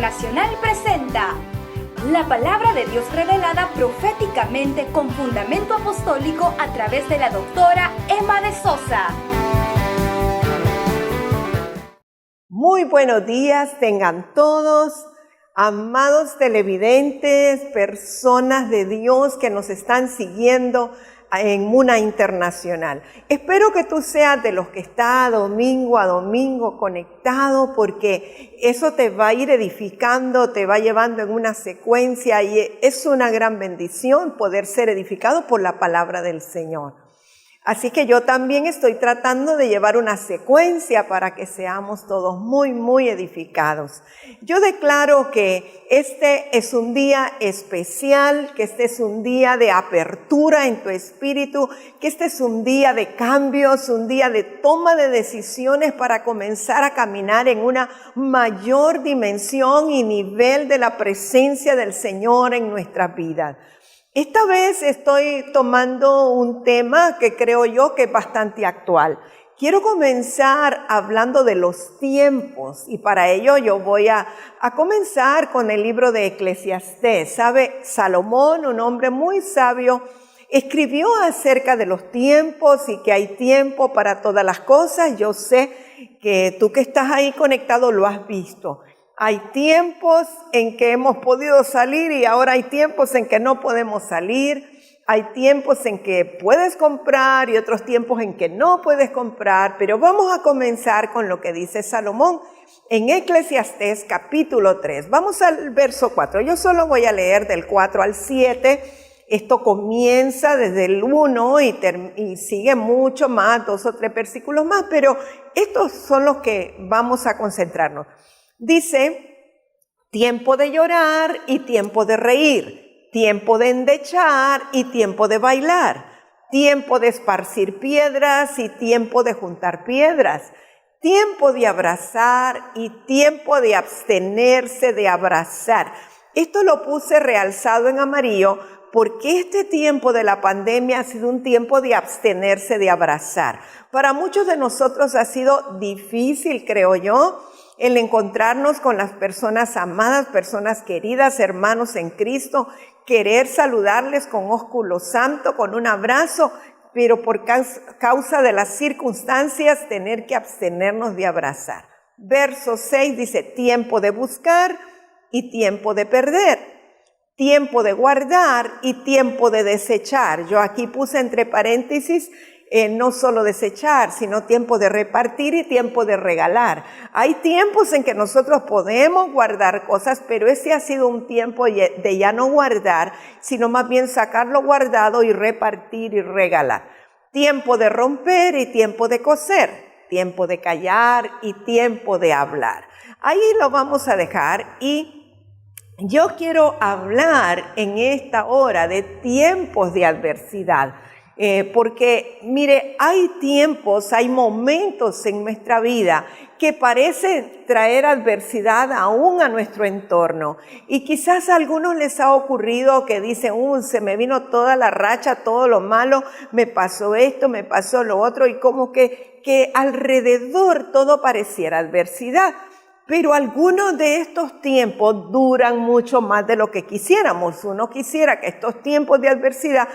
Internacional presenta la palabra de Dios revelada proféticamente con fundamento apostólico a través de la doctora Emma de Sosa. Muy buenos días tengan todos, amados televidentes, personas de Dios que nos están siguiendo en Muna Internacional. Espero que tú seas de los que está domingo a domingo conectado, porque eso te va a ir edificando, te va llevando en una secuencia y es una gran bendición poder ser edificado por la palabra del Señor. Así que yo también estoy tratando de llevar una secuencia para que seamos todos muy edificados. Yo declaro que este es un día especial, que este es un día de apertura en tu espíritu, que este es un día de cambios, un día de toma de decisiones para comenzar a caminar en una mayor dimensión y nivel de la presencia del Señor en nuestras vidas. Esta vez estoy tomando un tema que creo yo que es bastante actual. Quiero comenzar hablando de los tiempos y para ello yo voy a comenzar con el libro de Eclesiastés. ¿Sabe? Salomón, un hombre muy sabio, escribió acerca de los tiempos y que hay tiempo para todas las cosas. Yo sé que tú que estás ahí conectado lo has visto. Hay tiempos en que hemos podido salir y ahora hay tiempos en que no podemos salir. Hay tiempos en que puedes comprar y otros tiempos en que no puedes comprar. Pero vamos a comenzar con lo que dice Salomón en Eclesiastés capítulo 3. Vamos al verso 4. Yo solo voy a leer del 4 al 7. Esto comienza desde el 1 y sigue mucho más, 2 o 3 versículos más. Pero estos son los que vamos a concentrarnos. Dice, tiempo de llorar y tiempo de reír, tiempo de endechar y tiempo de bailar, tiempo de esparcir piedras y tiempo de juntar piedras, tiempo de abrazar y tiempo de abstenerse de abrazar. Esto lo puse realzado en amarillo porque este tiempo de la pandemia ha sido un tiempo de abstenerse de abrazar. Para muchos de nosotros ha sido difícil, creo yo, el encontrarnos con las personas amadas, personas queridas, hermanos en Cristo, querer saludarles con ósculo santo, con un abrazo, pero por causa de las circunstancias tener que abstenernos de abrazar. Verso 6 dice, tiempo de buscar y tiempo de perder, tiempo de guardar y tiempo de desechar. Yo aquí puse entre paréntesis, no solo desechar, sino tiempo de repartir y tiempo de regalar. Hay tiempos en que nosotros podemos guardar cosas, pero ese ha sido un tiempo de ya no guardar, sino más bien sacarlo guardado y repartir y regalar. Tiempo de romper y tiempo de coser, tiempo de callar y tiempo de hablar. Ahí lo vamos a dejar y yo quiero hablar en esta hora de tiempos de adversidad. Porque mire, hay tiempos, hay momentos en nuestra vida que parecen traer adversidad aún a nuestro entorno. Y quizás a algunos les ha ocurrido que dicen, se me vino toda la racha, todo lo malo, me pasó esto, me pasó lo otro, y como que alrededor todo pareciera adversidad. Pero algunos de estos tiempos duran mucho más de lo que quisiéramos. Uno quisiera que estos tiempos de adversidad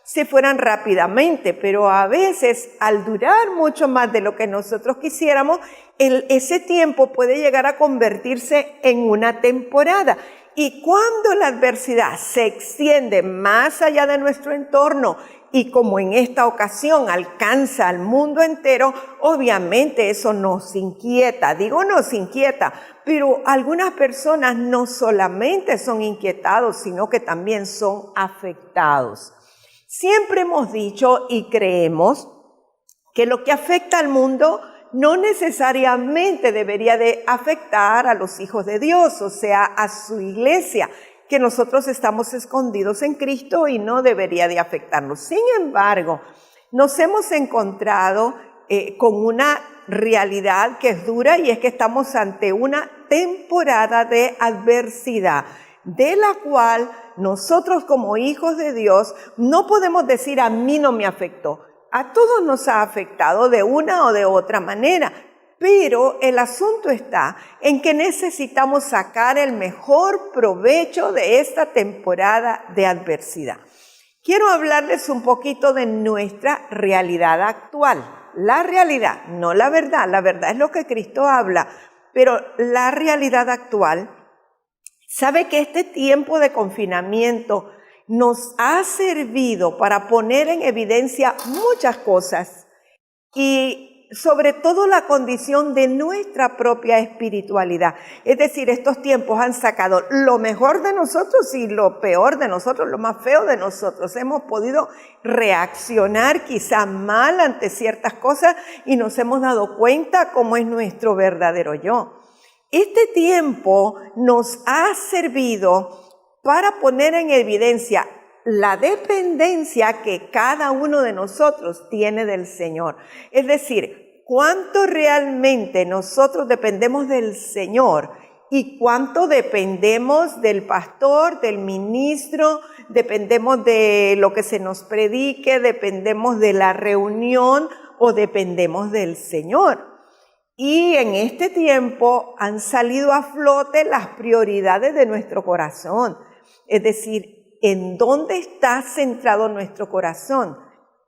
se fueran rápidamente, pero a veces al durar mucho más de lo que nosotros quisiéramos, ese tiempo puede llegar a convertirse en una temporada. Y cuando la adversidad se extiende más allá de nuestro entorno y como en esta ocasión alcanza al mundo entero, obviamente eso nos inquieta. Digo nos inquieta, pero algunas personas no solamente son inquietados, sino que también son afectados. Siempre hemos dicho y creemos que lo que afecta al mundo no necesariamente debería de afectar a los hijos de Dios, o sea, a su iglesia, que nosotros estamos escondidos en Cristo y no debería de afectarnos. Sin embargo, nos hemos encontrado con una realidad que es dura y es que estamos ante una temporada de adversidad, de la cual nosotros como hijos de Dios no podemos decir a mí no me afectó. A todos nos ha afectado de una o de otra manera, pero el asunto está en que necesitamos sacar el mejor provecho de esta temporada de adversidad. Quiero hablarles un poquito de nuestra realidad actual. La realidad, no la verdad. La verdad es lo que Cristo habla, pero la realidad actual. ¿Sabe que este tiempo de confinamiento nos ha servido para poner en evidencia muchas cosas? Y sobre todo la condición de nuestra propia espiritualidad. Es decir, estos tiempos han sacado lo mejor de nosotros y lo peor de nosotros, lo más feo de nosotros. Hemos podido reaccionar quizá mal ante ciertas cosas y nos hemos dado cuenta cómo es nuestro verdadero yo. Este tiempo nos ha servido para poner en evidencia la dependencia que cada uno de nosotros tiene del Señor. Es decir, cuánto realmente nosotros dependemos del Señor y cuánto dependemos del pastor, del ministro, dependemos de lo que se nos predique, dependemos de la reunión o dependemos del Señor. Y en este tiempo han salido a flote las prioridades de nuestro corazón. Es decir, ¿en dónde está centrado nuestro corazón?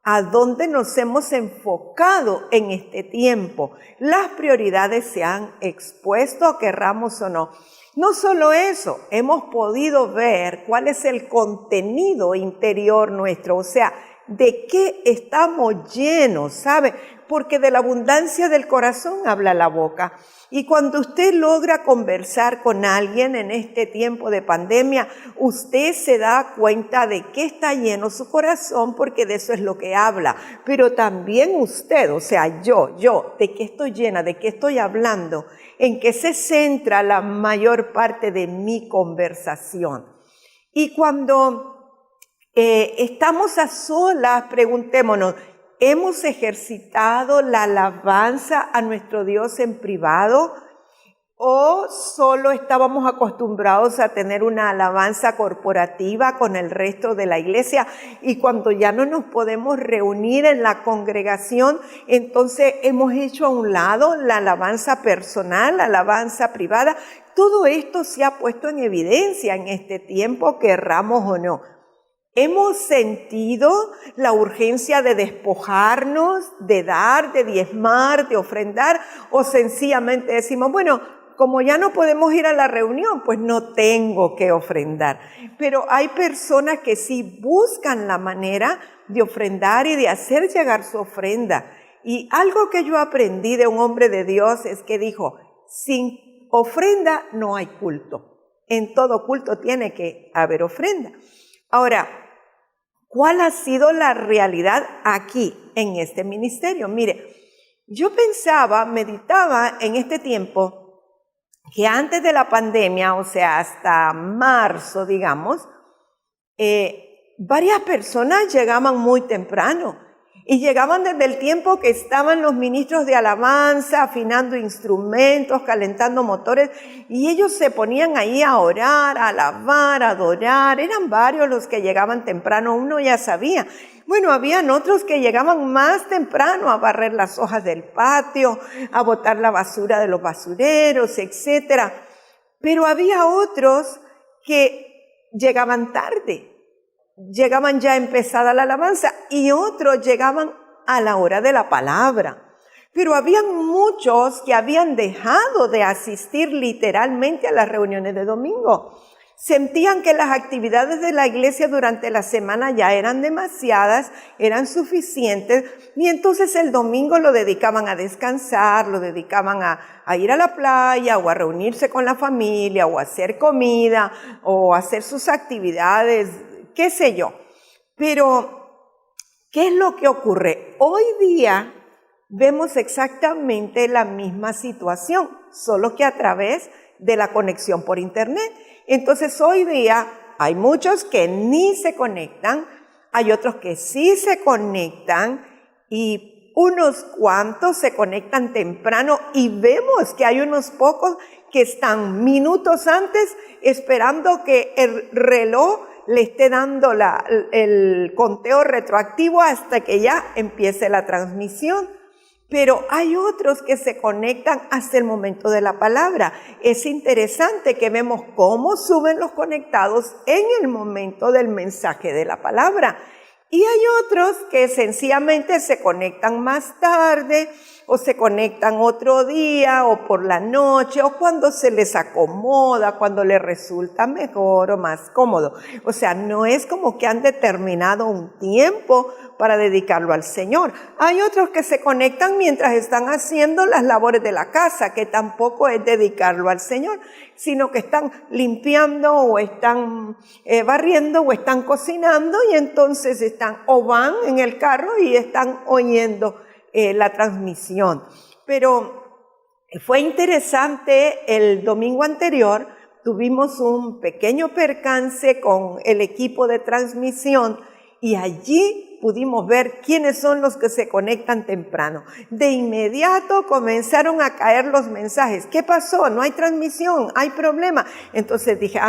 ¿A dónde nos hemos enfocado en este tiempo? Las prioridades se han expuesto, querramos o no. No solo eso, hemos podido ver cuál es el contenido interior nuestro, o sea, de qué estamos llenos, ¿sabe? Porque de la abundancia del corazón habla la boca. Y cuando usted logra conversar con alguien en este tiempo de pandemia, usted se da cuenta de qué está lleno su corazón, porque de eso es lo que habla. Pero también usted, o sea, yo, de qué estoy llena, de qué estoy hablando, en qué se centra la mayor parte de mi conversación. Y cuando estamos a solas, preguntémonos, ¿hemos ejercitado la alabanza a nuestro Dios en privado? ¿O solo estábamos acostumbrados a tener una alabanza corporativa con el resto de la iglesia? Y cuando ya no nos podemos reunir en la congregación, entonces hemos hecho a un lado la alabanza personal, la alabanza privada. Todo esto se ha puesto en evidencia en este tiempo, querramos o no. ¿Hemos sentido la urgencia de despojarnos, de dar, de diezmar, de ofrendar? ¿O sencillamente decimos, bueno, como ya no podemos ir a la reunión, pues no tengo que ofrendar? Pero hay personas que sí buscan la manera de ofrendar y de hacer llegar su ofrenda. Y algo que yo aprendí de un hombre de Dios es que dijo, sin ofrenda no hay culto. En todo culto tiene que haber ofrenda. Ahora, ¿cuál ha sido la realidad aquí en este ministerio? Mire, yo meditaba en este tiempo que antes de la pandemia, o sea, hasta marzo, digamos, varias personas llegaban muy temprano y llegaban desde el tiempo que estaban los ministros de alabanza, afinando instrumentos, calentando motores, y ellos se ponían ahí a orar, a alabar, a adorar. Eran varios los que llegaban temprano, uno ya sabía. Bueno, habían otros que llegaban más temprano a barrer las hojas del patio, a botar la basura de los basureros, etcétera. Pero había otros que llegaban tarde. Llegaban ya empezada la alabanza y otros llegaban a la hora de la palabra. Pero habían muchos que habían dejado de asistir literalmente a las reuniones de domingo. Sentían que las actividades de la iglesia durante la semana ya eran demasiadas, eran suficientes, y entonces el domingo lo dedicaban a descansar, lo dedicaban a ir a la playa o a reunirse con la familia o a hacer comida o a hacer sus actividades, qué sé yo. Pero, ¿qué es lo que ocurre? Hoy día vemos exactamente la misma situación, solo que a través de la conexión por internet. Entonces, hoy día hay muchos que ni se conectan, hay otros que sí se conectan y unos cuantos se conectan temprano y vemos que hay unos pocos que están minutos antes esperando que el reloj le esté dando el conteo retroactivo hasta que ya empiece la transmisión. Pero hay otros que se conectan hasta el momento de la palabra. Es interesante que vemos cómo suben los conectados en el momento del mensaje de la palabra. Y hay otros que sencillamente se conectan más tarde o se conectan otro día o por la noche o cuando se les acomoda, cuando les resulta mejor o más cómodo. O sea, no es como que han determinado un tiempo para dedicarlo al Señor. Hay otros que se conectan mientras están haciendo las labores de la casa, que tampoco es dedicarlo al Señor, sino que están limpiando o están barriendo o están cocinando y entonces están o van en el carro y están oyendo la transmisión. Pero fue interesante, el domingo anterior tuvimos un pequeño percance con el equipo de transmisión y allí pudimos ver quiénes son los que se conectan temprano. De inmediato comenzaron a caer los mensajes. ¿Qué pasó? No hay transmisión, hay problema. Entonces dije,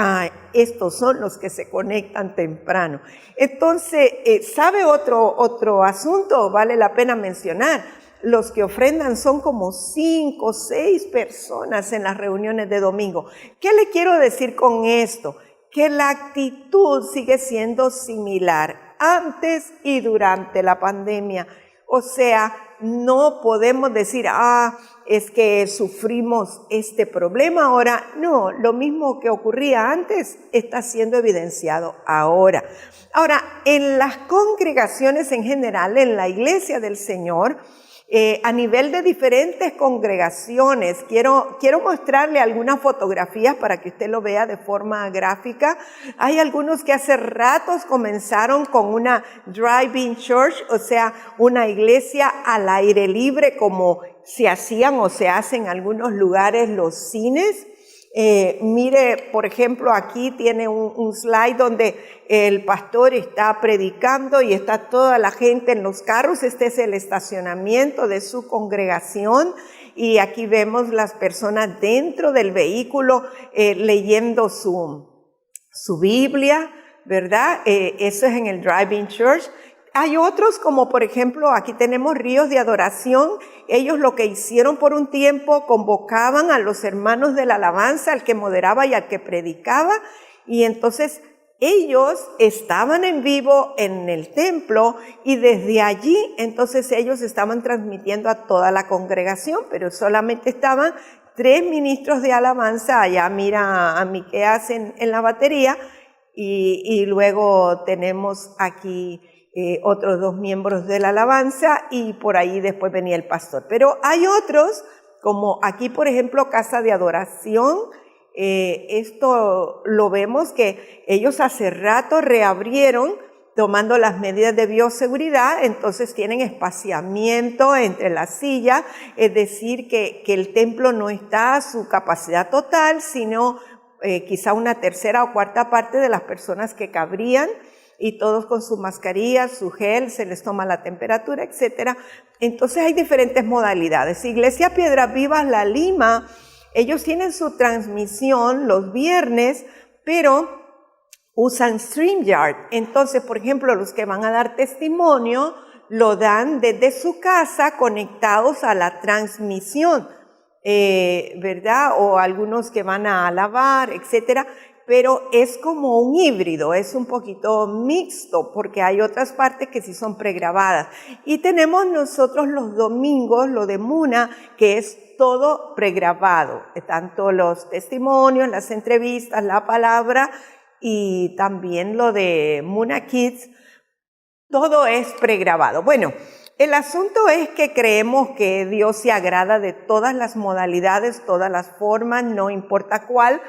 estos son los que se conectan temprano. Entonces, ¿sabe otro asunto? Vale la pena mencionar. Los que ofrendan son como 5 o 6 personas en las reuniones de domingo. ¿Qué le quiero decir con esto? Que la actitud sigue siendo similar antes y durante la pandemia. O sea, no podemos decir, es que sufrimos este problema ahora. No, lo mismo que ocurría antes está siendo evidenciado ahora. Ahora, en las congregaciones en general, en la iglesia del Señor, a nivel de diferentes congregaciones, quiero mostrarle algunas fotografías para que usted lo vea de forma gráfica. Hay algunos que hace ratos comenzaron con una drive-in church, o sea, una iglesia al aire libre como se hacían o se hacen en algunos lugares los cines. Mire, por ejemplo, aquí tiene un slide donde el pastor está predicando y está toda la gente en los carros. Este es el estacionamiento de su congregación y aquí vemos las personas dentro del vehículo leyendo su Biblia, ¿verdad? Eso es en el Drive-In Church. Hay otros como por ejemplo aquí tenemos Ríos de Adoración. Ellos lo que hicieron por un tiempo convocaban a los hermanos de la alabanza, al que moderaba y al que predicaba, y entonces ellos estaban en vivo en el templo y desde allí entonces ellos estaban transmitiendo a toda la congregación, pero solamente estaban 3 ministros de alabanza. Allá mira a Miqueas en la batería y luego tenemos aquí otros 2 miembros de la alabanza y por ahí después venía el pastor. Pero hay otros, como aquí por ejemplo Casa de Adoración, esto lo vemos que ellos hace rato reabrieron tomando las medidas de bioseguridad, entonces tienen espaciamiento entre las sillas, es decir que el templo no está a su capacidad total, sino quizá una tercera o cuarta parte de las personas que cabrían, y todos con su mascarilla, su gel, se les toma la temperatura, etcétera. Entonces hay diferentes modalidades. Iglesia Piedras Vivas La Lima, ellos tienen su transmisión los viernes, pero usan StreamYard. Entonces, por ejemplo, los que van a dar testimonio lo dan desde su casa conectados a la transmisión, ¿verdad? O algunos que van a alabar, etcétera. Pero es como un híbrido, es un poquito mixto, porque hay otras partes que sí son pregrabadas. Y tenemos nosotros los domingos, lo de Muna, que es todo pregrabado, tanto los testimonios, las entrevistas, la palabra, y también lo de Muna Kids, todo es pregrabado. Bueno, el asunto es que creemos que Dios se agrada de todas las modalidades, todas las formas, no importa cuál.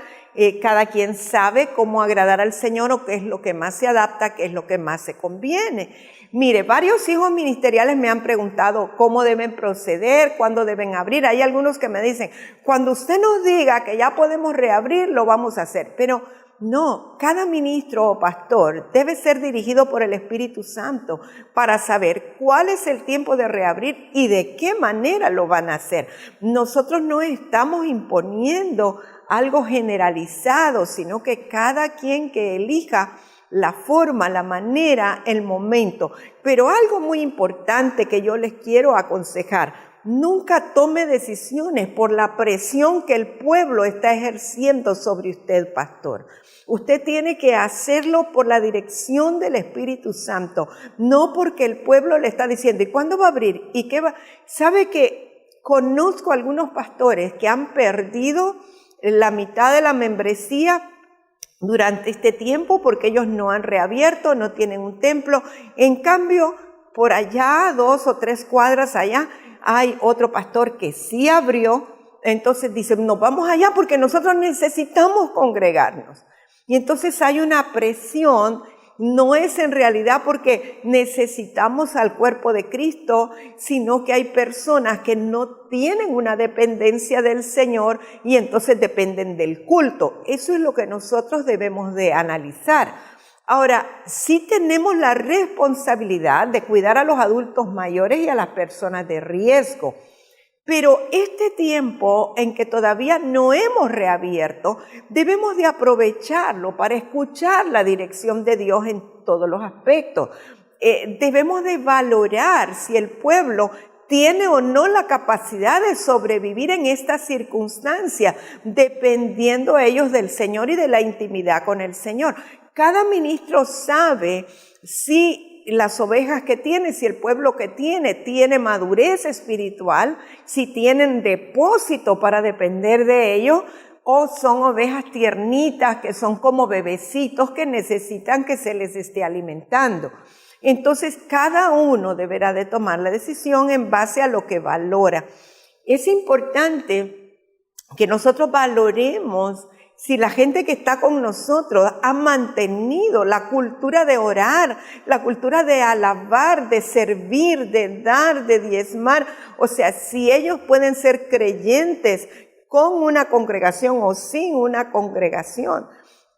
Cada quien sabe cómo agradar al Señor o qué es lo que más se adapta, qué es lo que más se conviene. Mire, varios hijos ministeriales me han preguntado cómo deben proceder, cuándo deben abrir. Hay algunos que me dicen, cuando usted nos diga que ya podemos reabrir, lo vamos a hacer. Pero no, cada ministro o pastor debe ser dirigido por el Espíritu Santo para saber cuál es el tiempo de reabrir y de qué manera lo van a hacer. Nosotros no estamos imponiendo algo generalizado, sino que cada quien que elija la forma, la manera, el momento. Pero algo muy importante que yo les quiero aconsejar, Nunca tome decisiones por la presión que el pueblo está ejerciendo sobre usted, pastor. Usted tiene que hacerlo por la dirección del Espíritu Santo, no porque el pueblo le está diciendo, ¿y cuándo va a abrir? ¿Y qué va? ¿Sabe que conozco algunos pastores que han perdido la mitad de la membresía durante este tiempo porque ellos no han reabierto, no tienen un templo? En cambio, por allá, 2 o 3 cuadras allá, hay otro pastor que sí abrió. Entonces dicen, nos vamos allá porque nosotros necesitamos congregarnos. Y entonces hay una presión, no es en realidad porque necesitamos al cuerpo de Cristo, sino que hay personas que no tienen una dependencia del Señor y entonces dependen del culto. Eso es lo que nosotros debemos de analizar. Ahora, sí tenemos la responsabilidad de cuidar a los adultos mayores y a las personas de riesgo. Pero este tiempo en que todavía no hemos reabierto, debemos de aprovecharlo para escuchar la dirección de Dios en todos los aspectos. Debemos de valorar si el pueblo tiene o no la capacidad de sobrevivir en esta circunstancia, dependiendo ellos del Señor y de la intimidad con el Señor. Cada ministro sabe si las ovejas que tiene, si el pueblo que tiene madurez espiritual, si tienen depósito para depender de ellos, o son ovejas tiernitas que son como bebecitos que necesitan que se les esté alimentando. Entonces, cada uno deberá de tomar la decisión en base a lo que valora. Es importante que nosotros valoremos si la gente que está con nosotros ha mantenido la cultura de orar, la cultura de alabar, de servir, de dar, de diezmar. O sea, si ellos pueden ser creyentes con una congregación o sin una congregación.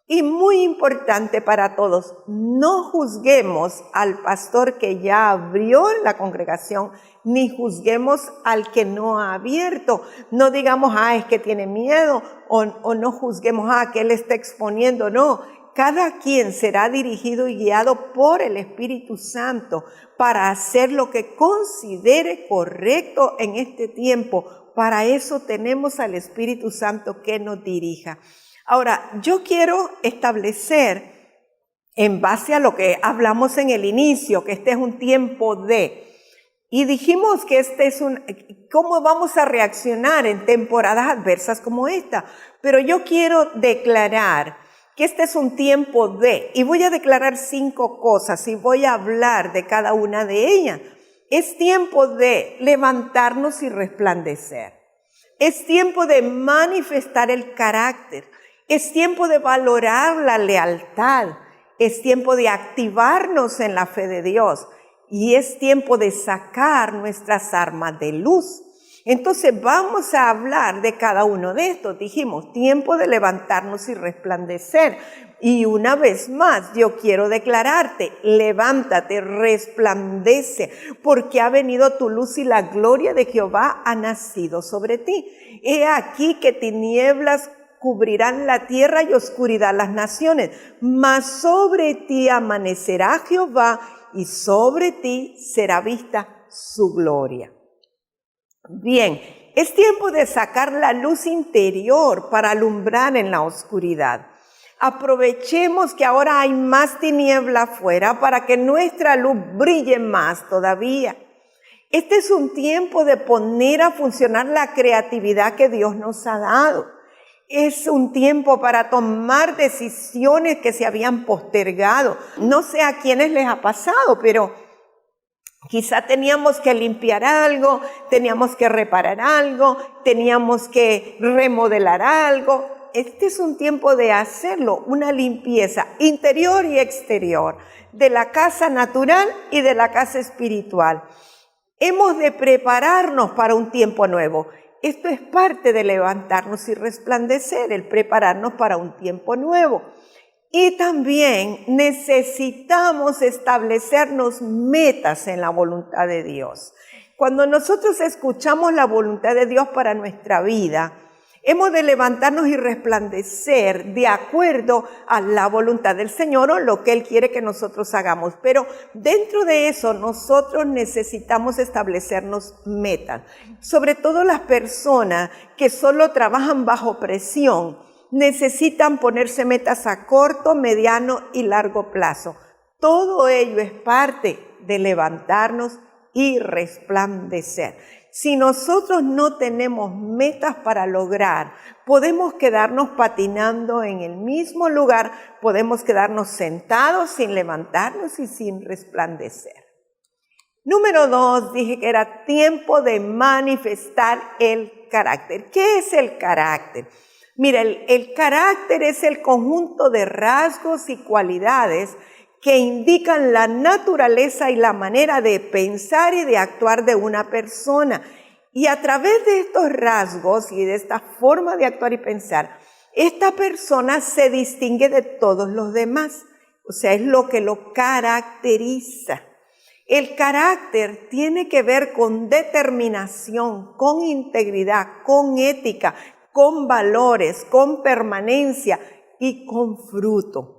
Y muy importante para todos, no juzguemos al pastor que ya abrió la congregación, ni juzguemos al que no ha abierto. No digamos, es que tiene miedo, o no juzguemos, que él está exponiendo. No, cada quien será dirigido y guiado por el Espíritu Santo para hacer lo que considere correcto en este tiempo. Para eso tenemos al Espíritu Santo que nos dirija. Ahora, yo quiero establecer, en base a lo que hablamos en el inicio, que este es un tiempo y dijimos que ¿cómo vamos a reaccionar en temporadas adversas como esta? Pero yo quiero declarar que este es un tiempo y voy a declarar 5 cosas y voy a hablar de cada una de ellas. Es tiempo de levantarnos y resplandecer. Es tiempo de manifestar el carácter. Es tiempo de valorar la lealtad. Es tiempo de activarnos en la fe de Dios. Y es tiempo de sacar nuestras armas de luz. Entonces vamos a hablar de cada uno de estos. Dijimos, tiempo de levantarnos y resplandecer. Y una vez más, yo quiero declararte, levántate, resplandece, porque ha venido tu luz y la gloria de Jehová ha nacido sobre ti. He aquí que tinieblas cubrirán la tierra y oscuridad las naciones, mas sobre ti amanecerá Jehová y sobre ti será vista su gloria. Bien, es tiempo de sacar la luz interior para alumbrar en la oscuridad. Aprovechemos que ahora hay más tiniebla afuera para que nuestra luz brille más todavía. Este es un tiempo de poner a funcionar la creatividad que Dios nos ha dado. Es un tiempo para tomar decisiones que se habían postergado. No sé a quiénes les ha pasado, pero quizá teníamos que limpiar algo, teníamos que reparar algo, teníamos que remodelar algo. Este es un tiempo de hacerlo, una limpieza interior y exterior, de la casa natural y de la casa espiritual. Hemos de prepararnos para un tiempo nuevo. Esto es parte de levantarnos y resplandecer, el prepararnos para un tiempo nuevo. Y también necesitamos establecernos metas en la voluntad de Dios. Cuando nosotros escuchamos la voluntad de Dios para nuestra vida, Hemos de levantarnos y resplandecer de acuerdo a la voluntad del Señor o lo que Él quiere que nosotros hagamos. Pero dentro de eso nosotros necesitamos establecernos metas. Sobre todo las personas que solo trabajan bajo presión necesitan ponerse metas a corto, mediano y largo plazo. Todo ello es parte de levantarnos y resplandecer. Si nosotros no tenemos metas para lograr, podemos quedarnos patinando en el mismo lugar, podemos quedarnos sentados sin levantarnos y sin resplandecer. Número 2, dije que era tiempo de manifestar el carácter. ¿Qué es el carácter? Mira, el carácter es el conjunto de rasgos y cualidades que indican la naturaleza y la manera de pensar y de actuar de una persona. Y a través de estos rasgos y de esta forma de actuar y pensar, esta persona se distingue de todos los demás. O sea, es lo que lo caracteriza. El carácter tiene que ver con determinación, con integridad, con ética, con valores, con permanencia y con fruto.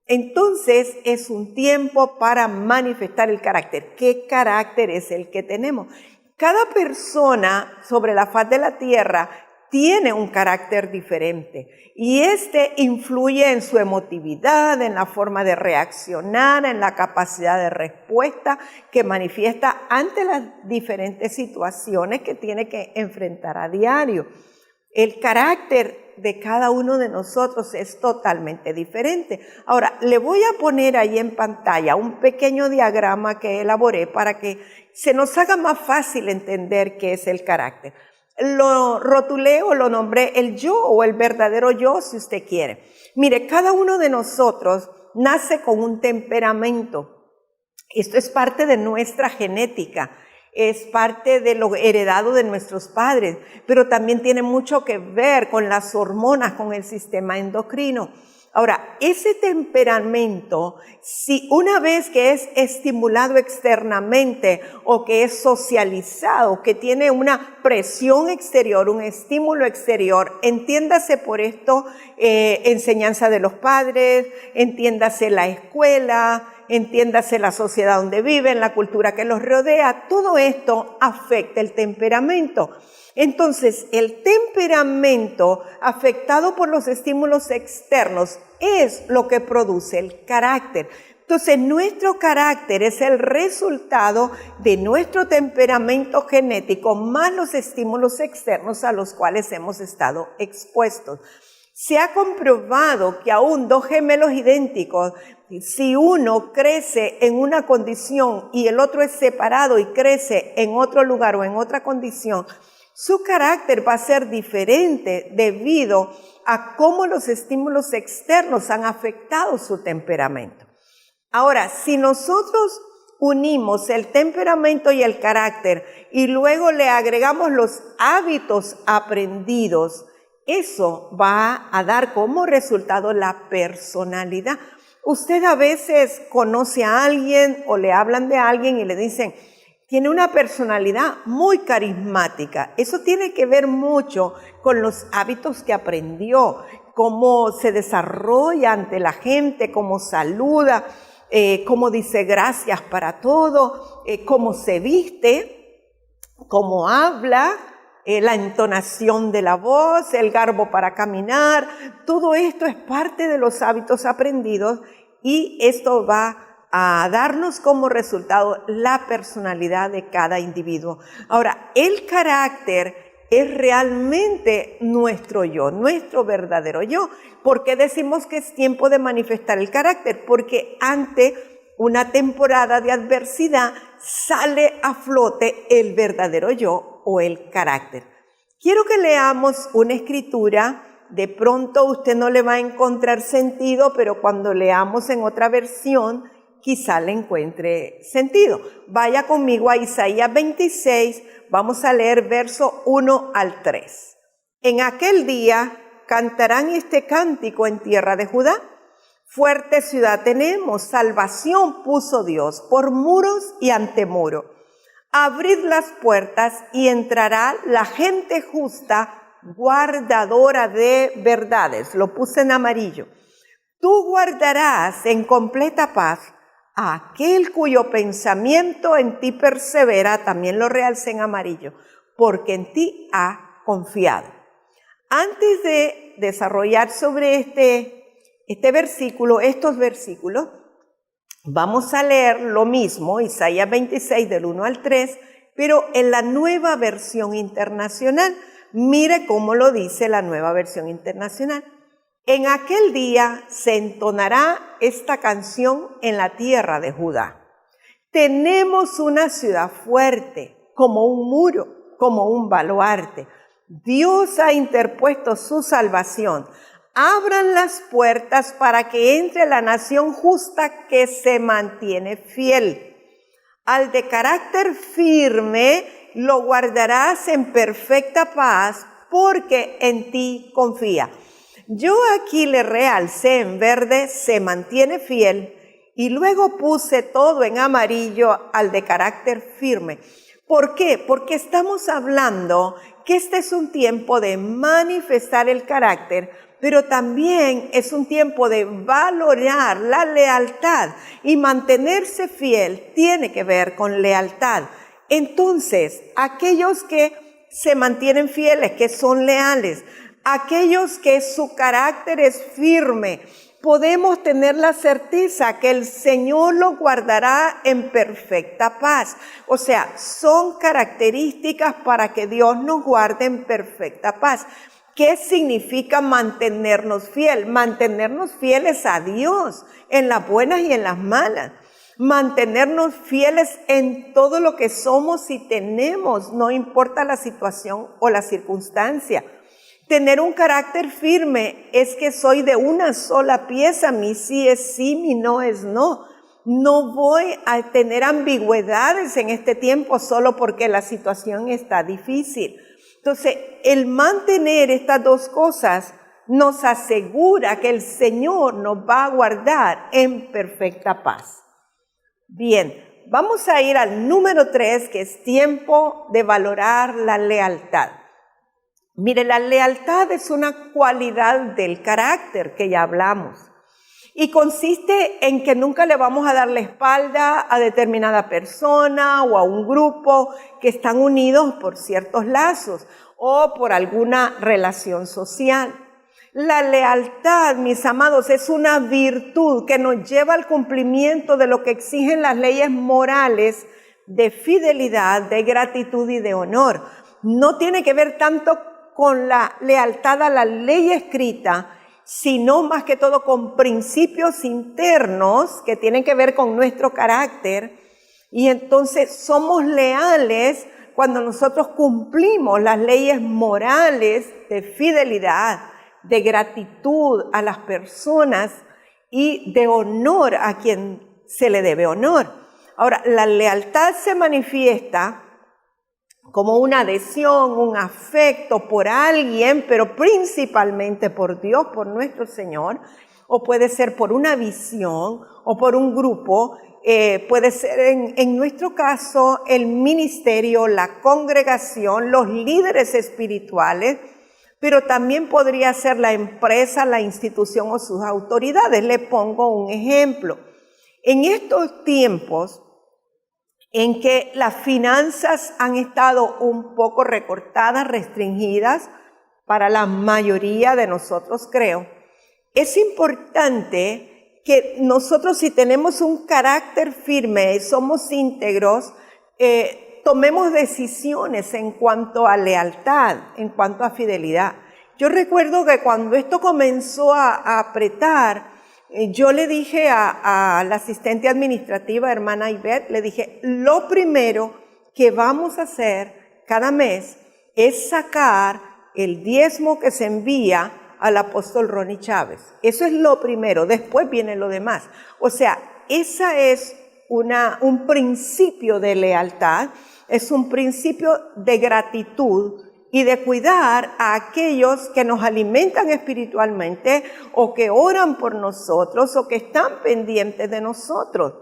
Entonces es un tiempo para manifestar el carácter. ¿Qué carácter es el que tenemos? Cada persona sobre la faz de la tierra tiene un carácter diferente y este influye en su emotividad, en la forma de reaccionar, en la capacidad de respuesta que manifiesta ante las diferentes situaciones que tiene que enfrentar a diario. El carácter de cada uno de nosotros es totalmente diferente. Ahora, le voy a poner ahí en pantalla un pequeño diagrama que elaboré para que se nos haga más fácil entender qué es el carácter. Lo rotulé o lo nombré el yo o el verdadero yo, si usted quiere. Mire, cada uno de nosotros nace con un temperamento. Esto es parte de nuestra genética. Es parte de lo heredado de nuestros padres, pero también tiene mucho que ver con las hormonas, con el sistema endocrino. Ahora, ese temperamento, si una vez que es estimulado externamente o que es socializado, que tiene una presión exterior, un estímulo exterior, entiéndase por esto enseñanza de los padres, entiéndase la escuela, entiéndase la sociedad donde viven, la cultura que los rodea, todo esto afecta el temperamento. Entonces, el temperamento afectado por los estímulos externos es lo que produce el carácter. Entonces, nuestro carácter es el resultado de nuestro temperamento genético más los estímulos externos a los cuales hemos estado expuestos. Se ha comprobado que aún dos gemelos idénticos, si uno crece en una condición y el otro es separado y crece en otro lugar o en otra condición, su carácter va a ser diferente debido a cómo los estímulos externos han afectado su temperamento. Ahora, si nosotros unimos el temperamento y el carácter y luego le agregamos los hábitos aprendidos, eso va a dar como resultado la personalidad. Usted a veces conoce a alguien o le hablan de alguien y le dicen, tiene una personalidad muy carismática. Eso tiene que ver mucho con los hábitos que aprendió, cómo se desarrolla ante la gente, cómo saluda, cómo dice gracias para todo, cómo se viste, cómo habla, la entonación de la voz, el garbo para caminar. Todo esto es parte de los hábitos aprendidos y esto va a darnos como resultado la personalidad de cada individuo. Ahora, el carácter es realmente nuestro yo, nuestro verdadero yo. ¿Por qué decimos que es tiempo de manifestar el carácter? Porque ante una temporada de adversidad sale a flote el verdadero yo o el carácter. Quiero que leamos una escritura. De pronto usted no le va a encontrar sentido, pero cuando leamos en otra versión, quizá le encuentre sentido. Vaya conmigo a Isaías 26, vamos a leer verso 1 al 3. En aquel día cantarán este cántico en tierra de Judá. Fuerte ciudad tenemos, salvación puso Dios por muros y antemuro. Abrid las puertas y entrará la gente justa guardadora de verdades. Lo puse en amarillo. Tú guardarás en completa paz a aquel cuyo pensamiento en ti persevera, también lo realcé en amarillo, porque en ti ha confiado. Antes de desarrollar sobre estos versículos, vamos a leer lo mismo, Isaías 26 del 1 al 3, pero en la Nueva Versión Internacional. Mire cómo lo dice la Nueva Versión Internacional. En aquel día se entonará esta canción en la tierra de Judá. Tenemos una ciudad fuerte, como un muro, como un baluarte. Dios ha interpuesto su salvación. Abran las puertas para que entre la nación justa que se mantiene fiel. Al de carácter firme lo guardarás en perfecta paz porque en ti confía. Yo aquí le realcé en verde, se mantiene fiel, y luego puse todo en amarillo al de carácter firme. ¿Por qué? Porque estamos hablando que este es un tiempo de manifestar el carácter, pero también es un tiempo de valorar la lealtad, y mantenerse fiel tiene que ver con lealtad. Entonces, aquellos que se mantienen fieles, que son leales, aquellos que su carácter es firme, podemos tener la certeza que el Señor los guardará en perfecta paz. O sea, son características para que Dios nos guarde en perfecta paz. ¿Qué significa mantenernos fieles? Mantenernos fieles a Dios en las buenas y en las malas. Mantenernos fieles en todo lo que somos y tenemos, no importa la situación o la circunstancia. Tener un carácter firme es que soy de una sola pieza, mi sí es sí, mi no es no. No voy a tener ambigüedades en este tiempo solo porque la situación está difícil. Entonces, el mantener estas dos cosas nos asegura que el Señor nos va a guardar en perfecta paz. Bien, vamos a ir al número 3, que es tiempo de valorar la lealtad. Mire, la lealtad es una cualidad del carácter que ya hablamos, y consiste en que nunca le vamos a dar la espalda a determinada persona o a un grupo que están unidos por ciertos lazos o por alguna relación social. La lealtad, mis amados, es una virtud que nos lleva al cumplimiento de lo que exigen las leyes morales de fidelidad, de gratitud y de honor. No tiene que ver tanto con la lealtad a la ley escrita, sino más que todo con principios internos que tienen que ver con nuestro carácter. Y entonces somos leales cuando nosotros cumplimos las leyes morales de fidelidad, de gratitud a las personas y de honor a quien se le debe honor. Ahora, la lealtad se manifiesta como una adhesión, un afecto por alguien, pero principalmente por Dios, por nuestro Señor, o puede ser por una visión o por un grupo, puede ser en nuestro caso el ministerio, la congregación, los líderes espirituales, pero también podría ser la empresa, la institución o sus autoridades. Le pongo un ejemplo. En estos tiempos en que las finanzas han estado un poco recortadas, restringidas, para la mayoría de nosotros, creo, es importante que nosotros, si tenemos un carácter firme, somos íntegros, tomemos decisiones en cuanto a lealtad, en cuanto a fidelidad. Yo recuerdo que cuando esto comenzó a apretar, yo le dije a la asistente administrativa, hermana Ivette, le dije, lo primero que vamos a hacer cada mes es sacar el diezmo que se envía al apóstol Ronnie Chávez. Eso es lo primero, después viene lo demás. O sea, esa es un principio de lealtad, es un principio de gratitud y de cuidar a aquellos que nos alimentan espiritualmente o que oran por nosotros o que están pendientes de nosotros.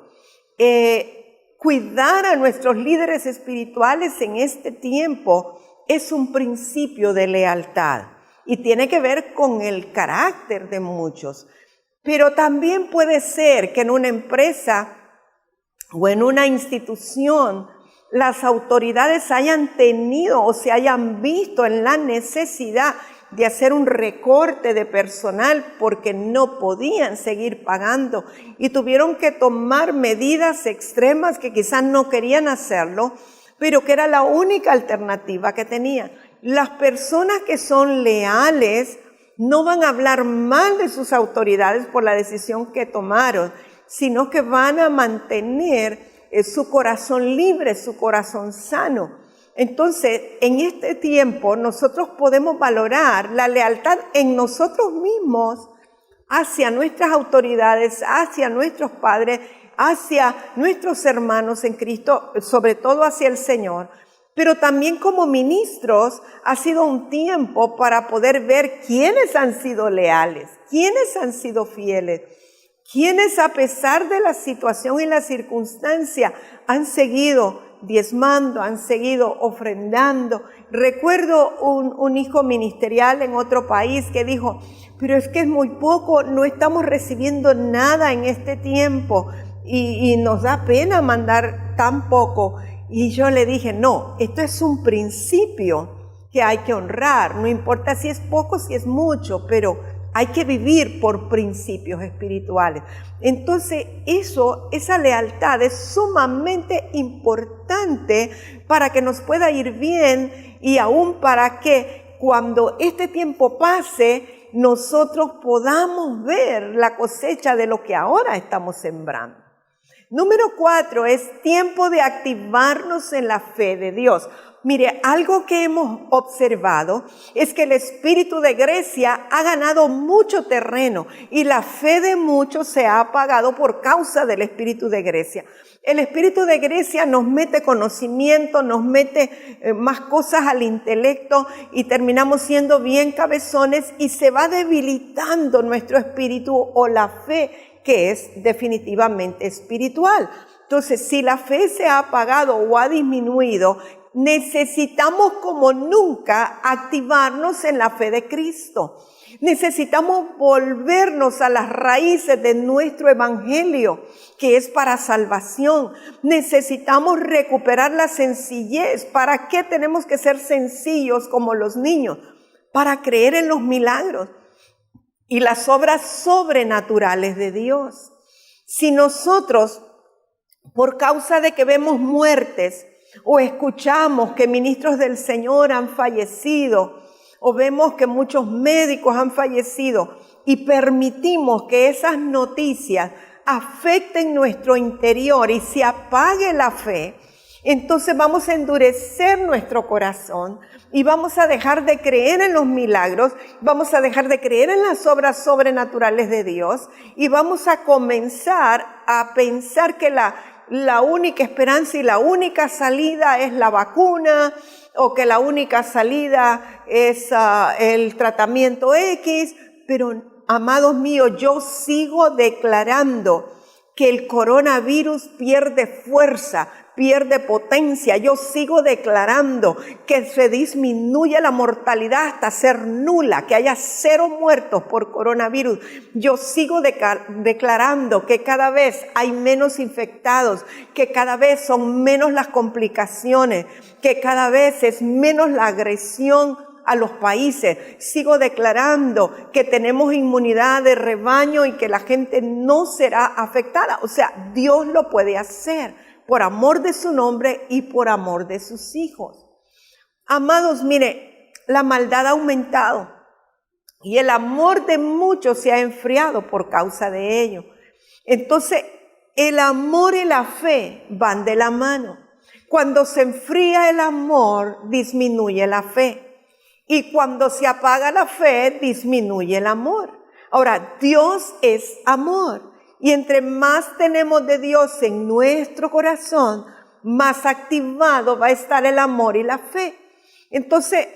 Cuidar a nuestros líderes espirituales en este tiempo es un principio de lealtad y tiene que ver con el carácter de muchos. Pero también puede ser que en una empresa o en una institución las autoridades hayan tenido o se hayan visto en la necesidad de hacer un recorte de personal porque no podían seguir pagando y tuvieron que tomar medidas extremas que quizás no querían hacerlo, pero que era la única alternativa que tenían. Las personas que son leales no van a hablar mal de sus autoridades por la decisión que tomaron, sino que van a mantener su corazón libre, su corazón sano. Entonces, en este tiempo nosotros podemos valorar la lealtad en nosotros mismos hacia nuestras autoridades, hacia nuestros padres, hacia nuestros hermanos en Cristo, sobre todo hacia el Señor. Pero también como ministros ha sido un tiempo para poder ver quiénes han sido leales, quiénes han sido fieles, quiénes a pesar de la situación y la circunstancia han seguido diezmando, han seguido ofrendando. Recuerdo un hijo ministerial en otro país que dijo, pero es que es muy poco, no estamos recibiendo nada en este tiempo y nos da pena mandar tan poco. Y yo le dije, no, esto es un principio que hay que honrar, no importa si es poco, si es mucho, pero hay que vivir por principios espirituales. Entonces, esa lealtad es sumamente importante para que nos pueda ir bien y aún para que cuando este tiempo pase, nosotros podamos ver la cosecha de lo que ahora estamos sembrando. Número 4 es tiempo de activarnos en la fe de Dios. Mire, algo que hemos observado es que el espíritu de Grecia ha ganado mucho terreno y la fe de muchos se ha apagado por causa del espíritu de Grecia. El espíritu de Grecia nos mete conocimiento, nos mete más cosas al intelecto y terminamos siendo bien cabezones y se va debilitando nuestro espíritu o la fe que es definitivamente espiritual. Entonces, si la fe se ha apagado o ha disminuido, necesitamos como nunca activarnos en la fe de Cristo. Necesitamos volvernos a las raíces de nuestro evangelio, que es para salvación. Necesitamos recuperar la sencillez. ¿Para qué tenemos que ser sencillos como los niños? Para creer en los milagros y las obras sobrenaturales de Dios. Si nosotros, por causa de que vemos muertes, o escuchamos que ministros del Señor han fallecido, o vemos que muchos médicos han fallecido, y permitimos que esas noticias afecten nuestro interior y se apague la fe, entonces vamos a endurecer nuestro corazón y vamos a dejar de creer en los milagros, vamos a dejar de creer en las obras sobrenaturales de Dios y vamos a comenzar a pensar que la única esperanza y la única salida es la vacuna o que la única salida es el tratamiento X. Pero, amados míos, yo sigo declarando que el coronavirus pierde fuerza, pierde potencia. Yo sigo declarando que se disminuye la mortalidad hasta ser nula, que haya 0 muertos por coronavirus. Yo sigo declarando que cada vez hay menos infectados, que cada vez son menos las complicaciones, que cada vez es menos la agresión a los países. Sigo declarando que tenemos inmunidad de rebaño y que la gente no será afectada. O sea, Dios lo puede hacer por amor de su nombre y por amor de sus hijos. Amados, mire, la maldad ha aumentado y el amor de muchos se ha enfriado por causa de ello. Entonces, el amor y la fe van de la mano. Cuando se enfría el amor, disminuye la fe. Y cuando se apaga la fe, disminuye el amor. Ahora, Dios es amor. Y entre más tenemos de Dios en nuestro corazón, más activado va a estar el amor y la fe. Entonces,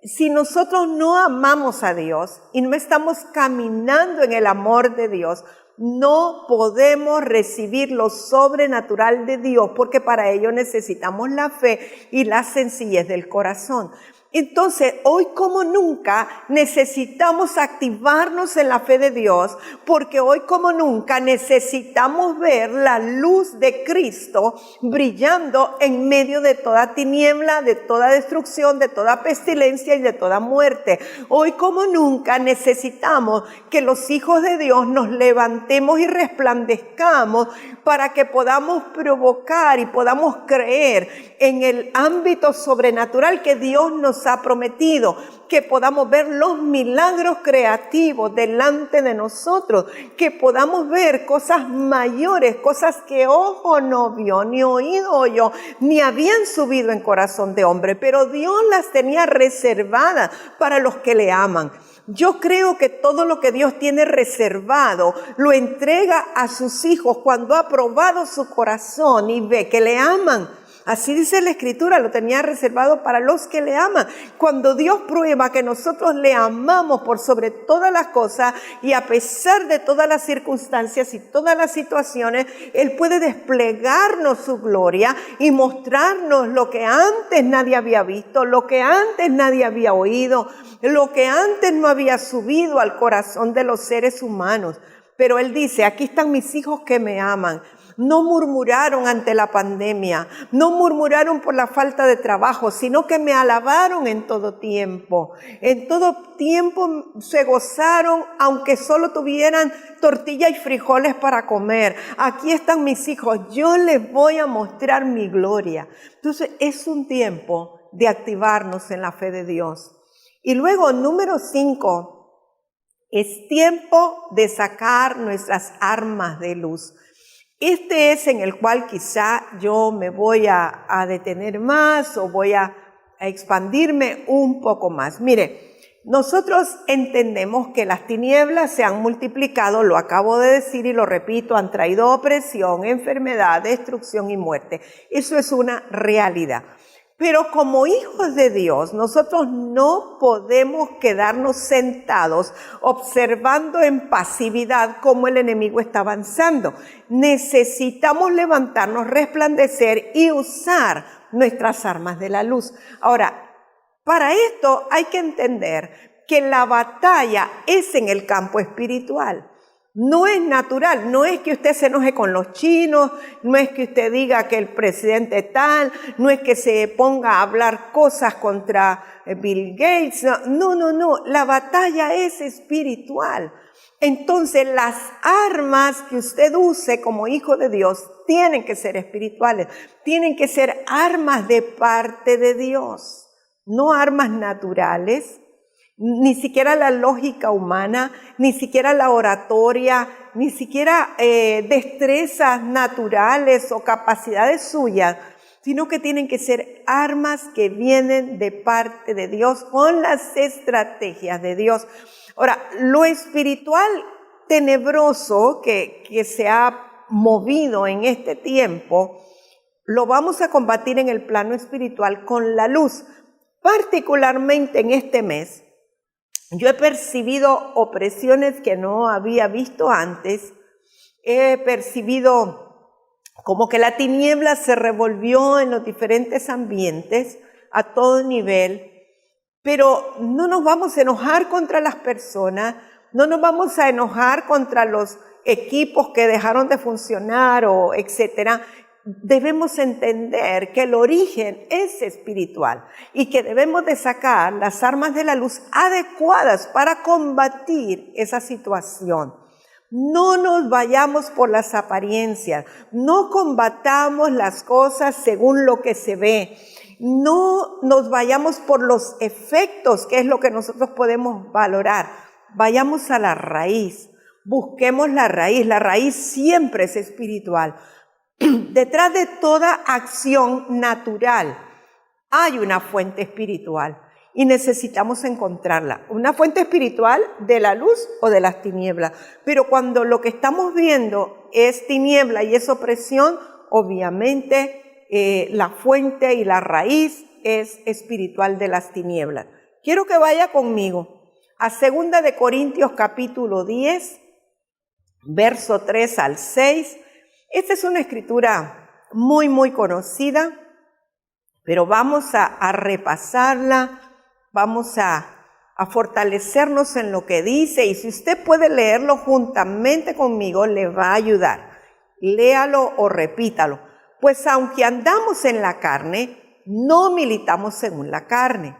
si nosotros no amamos a Dios y no estamos caminando en el amor de Dios, no podemos recibir lo sobrenatural de Dios, porque para ello necesitamos la fe y la sencillez del corazón. Entonces, hoy como nunca necesitamos activarnos en la fe de Dios, porque hoy como nunca necesitamos ver la luz de Cristo brillando en medio de toda tiniebla, de toda destrucción, de toda pestilencia y de toda muerte. Hoy como nunca necesitamos que los hijos de Dios nos levantemos y resplandezcamos para que podamos provocar y podamos creer en el ámbito sobrenatural que Dios nos ha prometido, que podamos ver los milagros creativos delante de nosotros, que podamos ver cosas mayores, cosas que ojo no vio, ni oído oyó, ni habían subido en corazón de hombre, pero Dios las tenía reservadas para los que le aman. Yo creo que todo lo que Dios tiene reservado lo entrega a sus hijos cuando ha probado su corazón y ve que le aman. Así dice la Escritura, lo tenía reservado para los que le aman. Cuando Dios prueba que nosotros le amamos por sobre todas las cosas y a pesar de todas las circunstancias y todas las situaciones, Él puede desplegarnos su gloria y mostrarnos lo que antes nadie había visto, lo que antes nadie había oído, lo que antes no había subido al corazón de los seres humanos. Pero Él dice, aquí están mis hijos que me aman. No murmuraron ante la pandemia, no murmuraron por la falta de trabajo, sino que me alabaron en todo tiempo. En todo tiempo se gozaron, aunque solo tuvieran tortilla y frijoles para comer. Aquí están mis hijos, yo les voy a mostrar mi gloria. Entonces es un tiempo de activarnos en la fe de Dios. Y luego, número 5, es tiempo de sacar nuestras armas de luz. Este es en el cual quizá yo me voy a detener más o voy a expandirme un poco más. Mire, nosotros entendemos que las tinieblas se han multiplicado, lo acabo de decir y lo repito, han traído opresión, enfermedad, destrucción y muerte. Eso es una realidad. Pero como hijos de Dios, nosotros no podemos quedarnos sentados observando en pasividad cómo el enemigo está avanzando. Necesitamos levantarnos, resplandecer y usar nuestras armas de la luz. Ahora, para esto hay que entender que la batalla es en el campo espiritual. No es natural, no es que usted se enoje con los chinos, no es que usted diga que el presidente tal, no es que se ponga a hablar cosas contra Bill Gates, no, la batalla es espiritual. Entonces las armas que usted use como hijo de Dios tienen que ser espirituales, tienen que ser armas de parte de Dios, no armas naturales. Ni siquiera la lógica humana, ni siquiera la oratoria, ni siquiera destrezas naturales o capacidades suyas, sino que tienen que ser armas que vienen de parte de Dios con las estrategias de Dios. Ahora, lo espiritual tenebroso que se ha movido en este tiempo, lo vamos a combatir en el plano espiritual con la luz, particularmente en este mes. Yo he percibido opresiones que no había visto antes. He percibido como que la tiniebla se revolvió en los diferentes ambientes a todo nivel. Pero no nos vamos a enojar contra las personas, no nos vamos a enojar contra los equipos que dejaron de funcionar o etcétera. Debemos entender que el origen es espiritual y que debemos de sacar las armas de la luz adecuadas para combatir esa situación. No nos vayamos por las apariencias, no combatamos las cosas según lo que se ve, no nos vayamos por los efectos, que es lo que nosotros podemos valorar. Vayamos a la raíz, busquemos la raíz siempre es espiritual. Detrás de toda acción natural hay una fuente espiritual y necesitamos encontrarla. Una fuente espiritual de la luz o de las tinieblas. Pero cuando lo que estamos viendo es tiniebla y es opresión, obviamente la fuente y la raíz es espiritual de las tinieblas. Quiero que vaya conmigo a 2 de Corintios capítulo 10, verso 3 al 6. Esta es una escritura muy conocida, pero vamos a repasarla vamos a fortalecernos en lo que dice, y si usted puede leerlo juntamente conmigo, le va a ayudar. Léalo o repítalo. Pues aunque andamos en la carne, no militamos según la carne,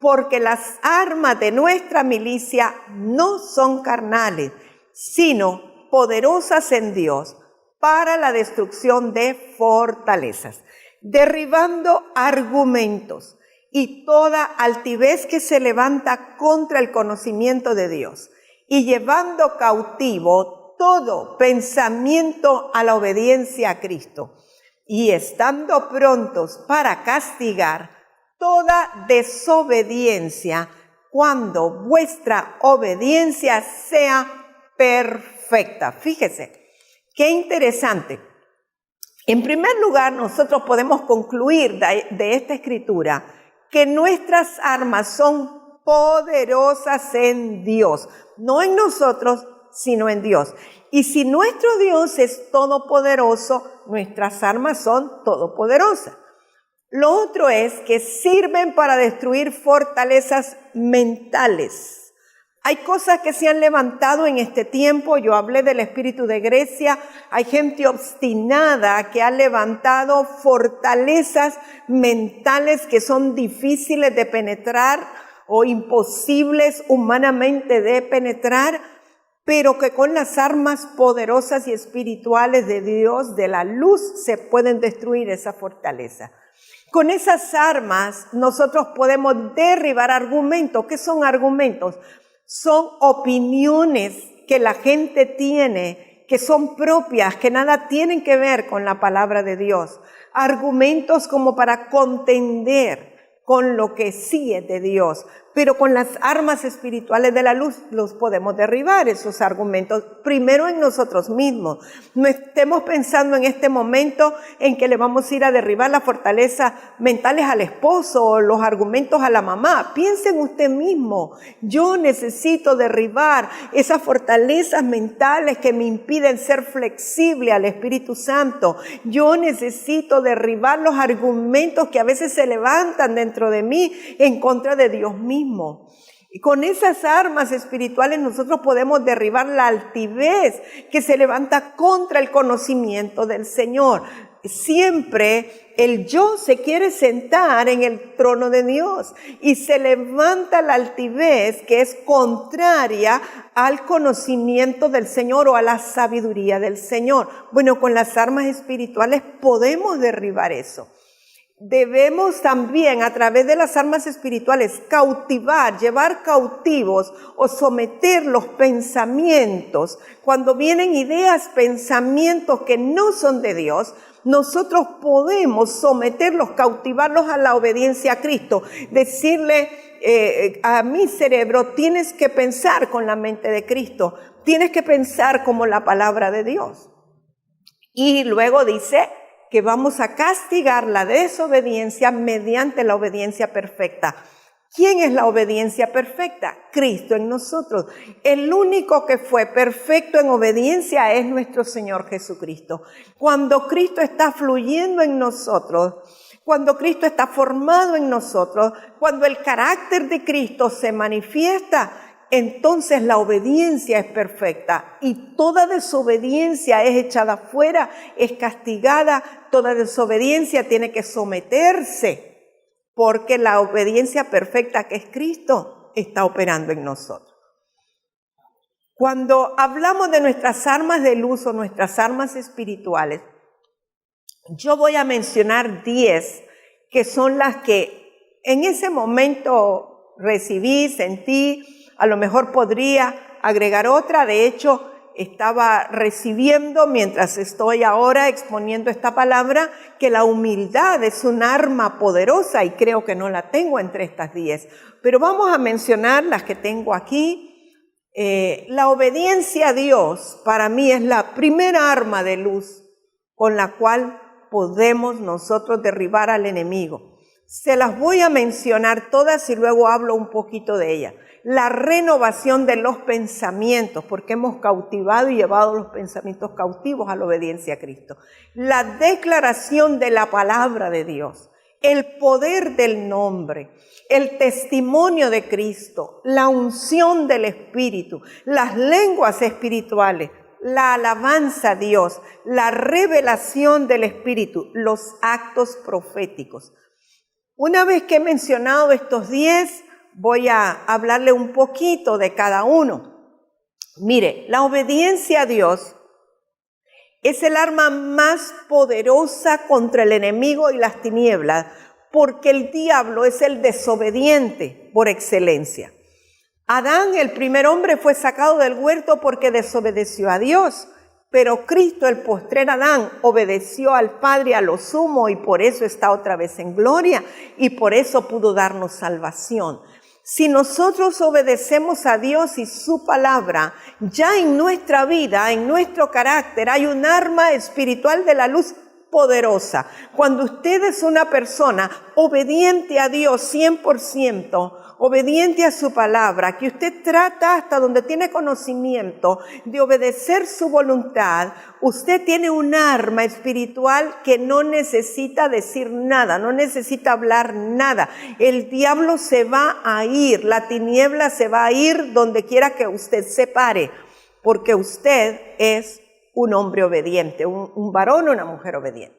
porque las armas de nuestra milicia no son carnales, sino poderosas en Dios para la destrucción de fortalezas, derribando argumentos y toda altivez que se levanta contra el conocimiento de Dios, y llevando cautivo todo pensamiento a la obediencia a Cristo, y estando prontos para castigar toda desobediencia cuando vuestra obediencia sea perfecta. Fíjese, qué interesante. En primer lugar, nosotros podemos concluir de esta escritura que nuestras armas son poderosas en Dios, no en nosotros, sino en Dios. Y si nuestro Dios es todopoderoso, nuestras armas son todopoderosas. Lo otro es que sirven para destruir fortalezas mentales. Hay cosas que se han levantado en este tiempo. Yo hablé del espíritu de Grecia. Hay gente obstinada que ha levantado fortalezas mentales que son difíciles de penetrar o imposibles humanamente de penetrar, pero que con las armas poderosas y espirituales de Dios, de la luz, se pueden destruir esa fortaleza. Con esas armas nosotros podemos derribar argumentos. ¿Qué son argumentos? Son opiniones que la gente tiene, que son propias, que nada tienen que ver con la palabra de Dios. Argumentos como para contender con lo que sí es de Dios, pero con las armas espirituales de la luz los podemos derribar, esos argumentos, primero en nosotros mismos. No estemos pensando en este momento en que le vamos a ir a derribar las fortalezas mentales al esposo o los argumentos a la mamá. Piense en usted mismo. Yo necesito derribar esas fortalezas mentales que me impiden ser flexible al Espíritu Santo. Yo necesito derribar los argumentos que a veces se levantan dentro de mí en contra de Dios mismo. Y con esas armas espirituales nosotros podemos derribar la altivez que se levanta contra el conocimiento del Señor. Siempre el yo se quiere sentar en el trono de Dios y se levanta la altivez que es contraria al conocimiento del Señor o a la sabiduría del Señor. Bueno, con las armas espirituales podemos derribar eso. Debemos también, a través de las armas espirituales, cautivar, llevar cautivos o someter los pensamientos. Cuando vienen ideas, pensamientos que no son de Dios, nosotros podemos someterlos, cautivarlos a la obediencia a Cristo. Decirle a mi cerebro, tienes que pensar con la mente de Cristo, tienes que pensar como la palabra de Dios. Y luego dice que vamos a castigar la desobediencia mediante la obediencia perfecta. ¿Quién es la obediencia perfecta? Cristo en nosotros. El único que fue perfecto en obediencia es nuestro Señor Jesucristo. Cuando Cristo está fluyendo en nosotros, cuando Cristo está formado en nosotros, cuando el carácter de Cristo se manifiesta, entonces la obediencia es perfecta y toda desobediencia es echada fuera, es castigada, toda desobediencia tiene que someterse, porque la obediencia perfecta que es Cristo está operando en nosotros. Cuando hablamos de nuestras armas de luz o nuestras armas espirituales, yo voy a mencionar 10 que son las que en ese momento recibí, sentí. A lo mejor podría agregar otra. De hecho, estaba recibiendo mientras estoy ahora exponiendo esta palabra que la humildad es un arma poderosa y creo que no la tengo entre estas 10. Pero vamos a mencionar las que tengo aquí. La obediencia a Dios para mí es la primera arma de luz con la cual podemos nosotros derribar al enemigo. Se las voy a mencionar todas y luego hablo un poquito de ellas. La renovación de los pensamientos, porque hemos cautivado y llevado los pensamientos cautivos a la obediencia a Cristo. La declaración de la palabra de Dios. el poder del nombre, el testimonio de Cristo, la unción del Espíritu, las lenguas espirituales, la alabanza a Dios, la revelación del Espíritu, los actos proféticos. Una vez que he mencionado estos 10, voy a hablarle un poquito de cada uno. Mire, la obediencia a Dios es el arma más poderosa contra el enemigo y las tinieblas, porque el diablo es el desobediente por excelencia. Adán, el primer hombre, fue sacado del huerto porque desobedeció a Dios, pero Cristo, el postrer Adán, obedeció al Padre a lo sumo y por eso está otra vez en gloria y por eso pudo darnos salvación. Si nosotros obedecemos a Dios y su palabra, ya en nuestra vida, en nuestro carácter, hay un arma espiritual de la luz poderosa. Cuando usted es una persona obediente a Dios 100%, obediente a su palabra, que usted trata hasta donde tiene conocimiento de obedecer su voluntad, usted tiene un arma espiritual que no necesita decir nada, no necesita hablar nada. El diablo se va a ir, la tiniebla se va a ir donde quiera que usted se pare, porque usted es un hombre obediente, un varón o una mujer obediente.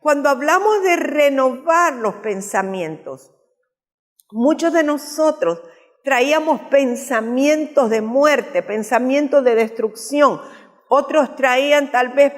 Cuando hablamos de renovar los pensamientos, muchos de nosotros traíamos pensamientos de muerte, pensamientos de destrucción. Otros traían tal vez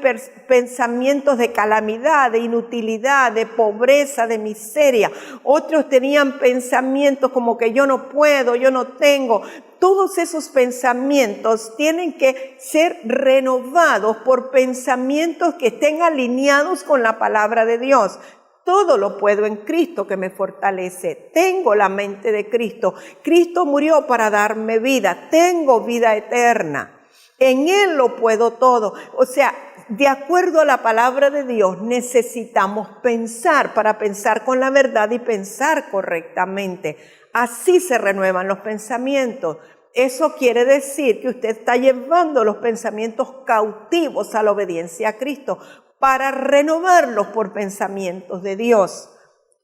pensamientos de calamidad, de inutilidad, de pobreza, de miseria. Otros tenían pensamientos como que yo no puedo, yo no tengo. Todos esos pensamientos tienen que ser renovados por pensamientos que estén alineados con la palabra de Dios. Todo lo puedo en Cristo que me fortalece. Tengo la mente de Cristo. Cristo murió para darme vida. Tengo vida eterna. En Él lo puedo todo. O sea, de acuerdo a la palabra de Dios, necesitamos pensar para pensar con la verdad y pensar correctamente. Así se renuevan los pensamientos. Eso quiere decir que usted está llevando los pensamientos cautivos a la obediencia a Cristo para renovarlos por pensamientos de Dios.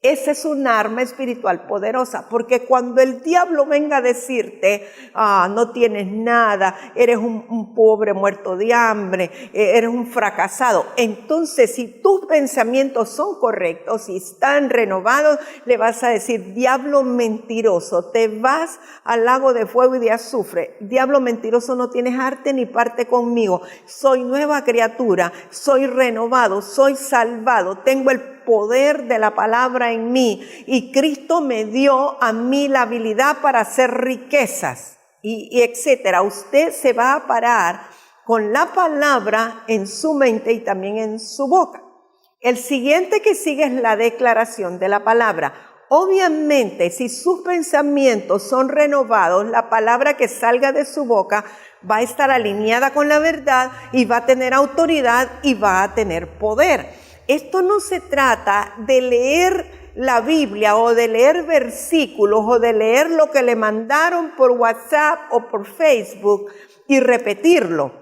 Ese es un arma espiritual poderosa, porque cuando el diablo venga a decirte, no tienes nada, eres un pobre muerto de hambre, eres un fracasado, entonces si tus pensamientos son correctos y están renovados, le vas a decir, diablo mentiroso, te vas al lago de fuego y de azufre. Diablo mentiroso, no tienes arte ni parte conmigo. Soy nueva criatura, soy renovado, soy salvado, tengo el poder de la palabra en mí y Cristo me dio a mí la habilidad para hacer riquezas y etcétera. Usted se va a parar con la palabra en su mente y también en su boca. El siguiente que sigue es la declaración de la palabra. Obviamente, si sus pensamientos son renovados, la palabra que salga de su boca va a estar alineada con la verdad y va a tener autoridad y va a tener poder. Esto no se trata de leer la Biblia o de leer versículos o de leer lo que le mandaron por WhatsApp o por Facebook y repetirlo.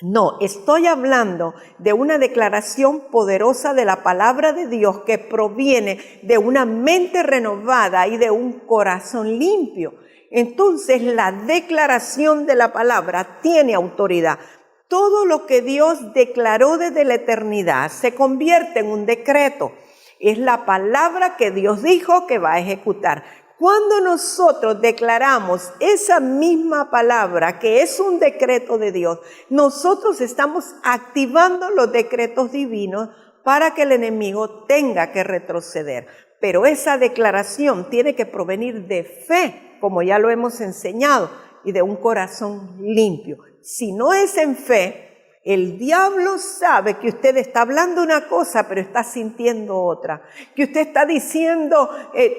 No, estoy hablando de una declaración poderosa de la palabra de Dios que proviene de una mente renovada y de un corazón limpio. Entonces, la declaración de la palabra tiene autoridad. Todo lo que Dios declaró desde la eternidad se convierte en un decreto. Es la palabra que Dios dijo que va a ejecutar. Cuando nosotros declaramos esa misma palabra que es un decreto de Dios, nosotros estamos activando los decretos divinos para que el enemigo tenga que retroceder. Pero esa declaración tiene que provenir de fe, como ya lo hemos enseñado, y de un corazón limpio. Si no es en fe, el diablo sabe que usted está hablando una cosa, pero está sintiendo otra. Que usted está diciendo,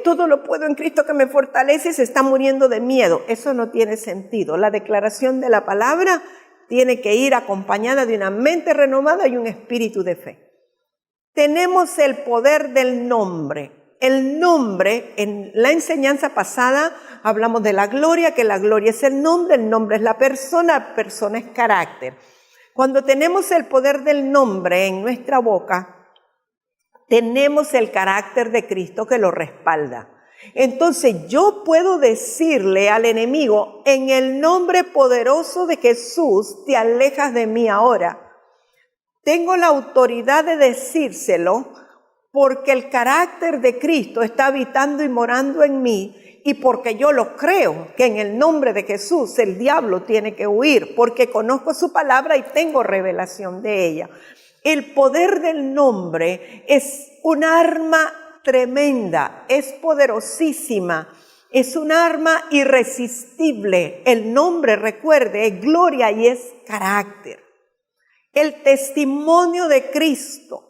todo lo puedo en Cristo que me fortalece, y se está muriendo de miedo. Eso no tiene sentido. La declaración de la palabra tiene que ir acompañada de una mente renovada y un espíritu de fe. Tenemos el poder del nombre. El nombre, en la enseñanza pasada hablamos de la gloria, que la gloria es el nombre es la persona es carácter. Cuando tenemos el poder del nombre en nuestra boca, tenemos el carácter de Cristo que lo respalda. Entonces yo puedo decirle al enemigo, en el nombre poderoso de Jesús, te alejas de mí ahora. Tengo la autoridad de decírselo porque el carácter de Cristo está habitando y morando en mí y porque yo lo creo que en el nombre de Jesús el diablo tiene que huir porque conozco su palabra y tengo revelación de ella. El poder del nombre es un arma tremenda, es poderosísima, es un arma irresistible. El nombre, recuerde, es gloria y es carácter. El testimonio de Cristo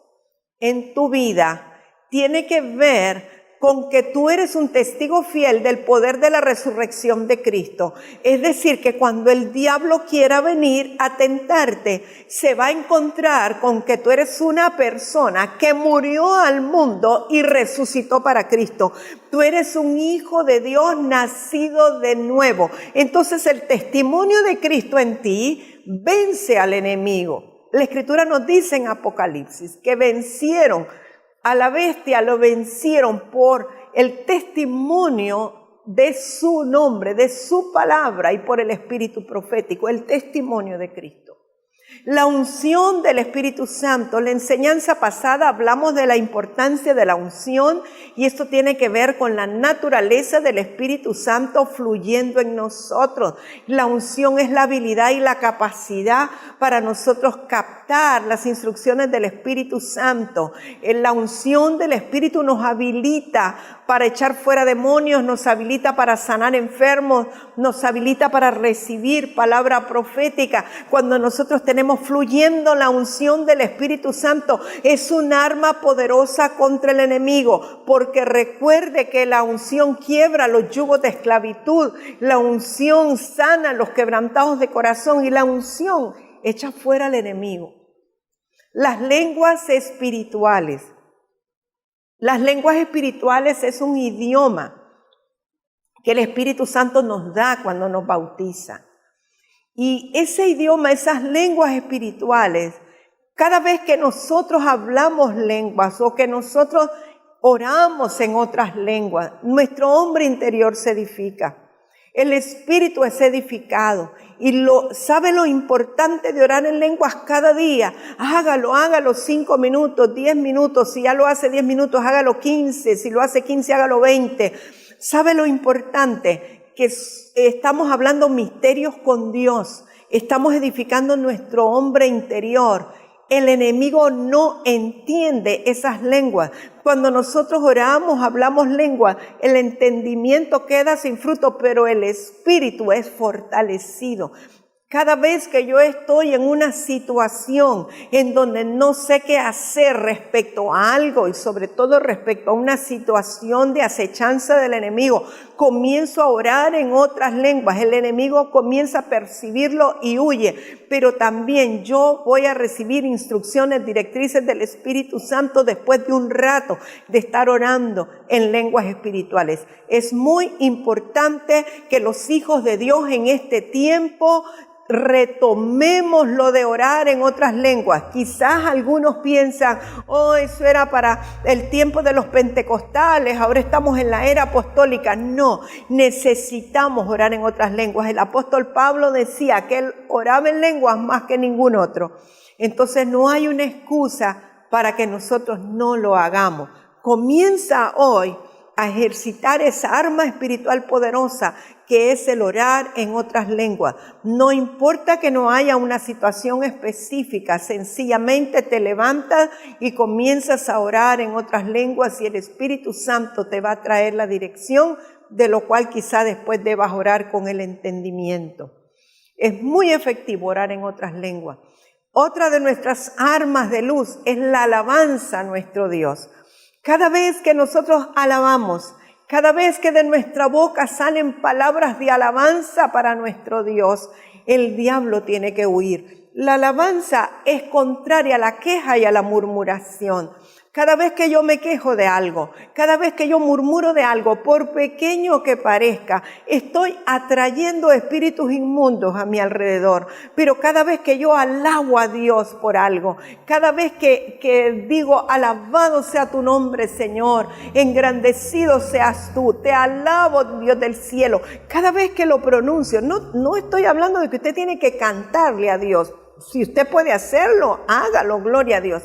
en tu vida tiene que ver con que tú eres un testigo fiel del poder de la resurrección de Cristo. Es decir, que cuando el diablo quiera venir a tentarte, se va a encontrar con que tú eres una persona que murió al mundo y resucitó para Cristo. Tú eres un hijo de Dios nacido de nuevo. Entonces el testimonio de Cristo en ti vence al enemigo. La Escritura nos dice en Apocalipsis que vencieron a la bestia, lo vencieron por el testimonio de su nombre, de su palabra y por el espíritu profético, el testimonio de Cristo. La unción del Espíritu Santo, la enseñanza pasada hablamos de la importancia de la unción y esto tiene que ver con la naturaleza del Espíritu Santo fluyendo en nosotros. La unción es la habilidad y la capacidad para nosotros captar las instrucciones del Espíritu Santo. La unción del Espíritu nos habilita para echar fuera demonios, nos habilita para sanar enfermos, nos habilita para recibir palabra profética. Cuando nosotros tenemos fluyendo la unción del Espíritu Santo, es un arma poderosa contra el enemigo, porque recuerde que la unción quiebra los yugos de esclavitud, la unción sana a los quebrantados de corazón y la unción echa fuera al enemigo. Las lenguas espirituales. Las lenguas espirituales es un idioma que el Espíritu Santo nos da cuando nos bautiza. Y ese idioma, esas lenguas espirituales, cada vez que nosotros hablamos lenguas o que nosotros oramos en otras lenguas, nuestro hombre interior se edifica. El espíritu es edificado. Y ¿sabe lo importante de orar en lenguas cada día? Hágalo 5 minutos, 10 minutos. Si ya lo hace 10 minutos, hágalo 15. Si lo hace 15, hágalo 20. ¿Sabe lo importante? Que estamos hablando misterios con Dios. Estamos edificando nuestro hombre interior. El enemigo no entiende esas lenguas. Cuando nosotros oramos, hablamos lengua, el entendimiento queda sin fruto, pero el espíritu es fortalecido. Cada vez que yo estoy en una situación en donde no sé qué hacer respecto a algo y sobre todo respecto a una situación de acechanza del enemigo, comienzo a orar en otras lenguas. El enemigo comienza a percibirlo y huye, pero también yo voy a recibir instrucciones, directrices del Espíritu Santo después de un rato de estar orando en lenguas espirituales. Es muy importante que los hijos de Dios en este tiempo retomemos lo de orar en otras lenguas. Quizás algunos piensan, eso era para el tiempo de los pentecostales, ahora estamos en la era apostólica. No, necesitamos orar en otras lenguas. El apóstol Pablo decía que él oraba en lenguas más que ningún otro. Entonces no hay una excusa para que nosotros no lo hagamos. Comienza hoy a ejercitar esa arma espiritual poderosa que es el orar en otras lenguas. No importa que no haya una situación específica, sencillamente te levantas y comienzas a orar en otras lenguas y el Espíritu Santo te va a traer la dirección, de lo cual quizá después debas orar con el entendimiento. Es muy efectivo orar en otras lenguas. Otra de nuestras armas de luz es la alabanza a nuestro Dios. Cada vez que nosotros alabamos, cada vez que de nuestra boca salen palabras de alabanza para nuestro Dios, el diablo tiene que huir. La alabanza es contraria a la queja y a la murmuración. Cada vez que yo me quejo de algo, cada vez que yo murmuro de algo, por pequeño que parezca, estoy atrayendo espíritus inmundos a mi alrededor. Pero cada vez que yo alabo a Dios por algo, cada vez que digo, alabado sea tu nombre, Señor, engrandecido seas tú, te alabo, Dios del cielo. Cada vez que lo pronuncio, no estoy hablando de que usted tiene que cantarle a Dios. Si usted puede hacerlo, hágalo, gloria a Dios.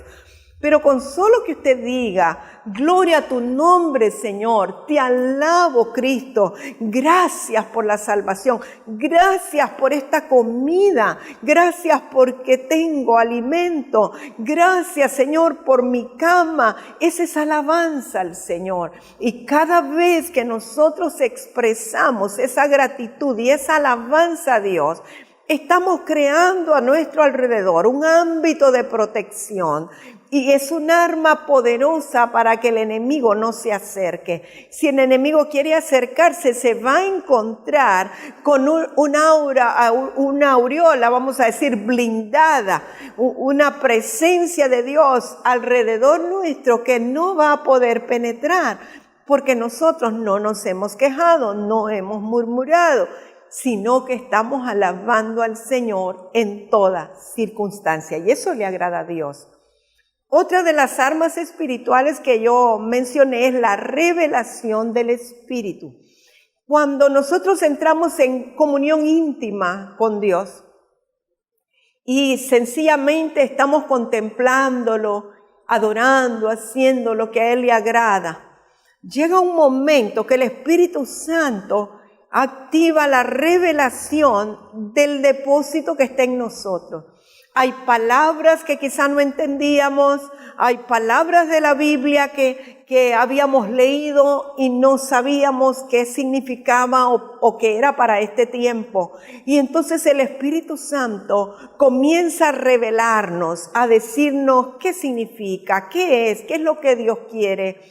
Pero con solo que usted diga, gloria a tu nombre, Señor, te alabo, Cristo, gracias por la salvación, gracias por esta comida, gracias porque tengo alimento, gracias, Señor, por mi cama. Esa es alabanza al Señor. Y cada vez que nosotros expresamos esa gratitud y esa alabanza a Dios, estamos creando a nuestro alrededor un ámbito de protección. Y es un arma poderosa para que el enemigo no se acerque. Si el enemigo quiere acercarse, se va a encontrar con una aureola, vamos a decir, blindada, una presencia de Dios alrededor nuestro que no va a poder penetrar, porque nosotros no nos hemos quejado, no hemos murmurado, sino que estamos alabando al Señor en toda circunstancia. Y eso le agrada a Dios. Otra de las armas espirituales que yo mencioné es la revelación del Espíritu. Cuando nosotros entramos en comunión íntima con Dios y sencillamente estamos contemplándolo, adorando, haciendo lo que a Él le agrada, llega un momento que el Espíritu Santo activa la revelación del depósito que está en nosotros. Hay palabras que quizá no entendíamos, hay palabras de la Biblia que habíamos leído y no sabíamos qué significaba o qué era para este tiempo. Y entonces el Espíritu Santo comienza a revelarnos, a decirnos qué significa, qué es lo que Dios quiere.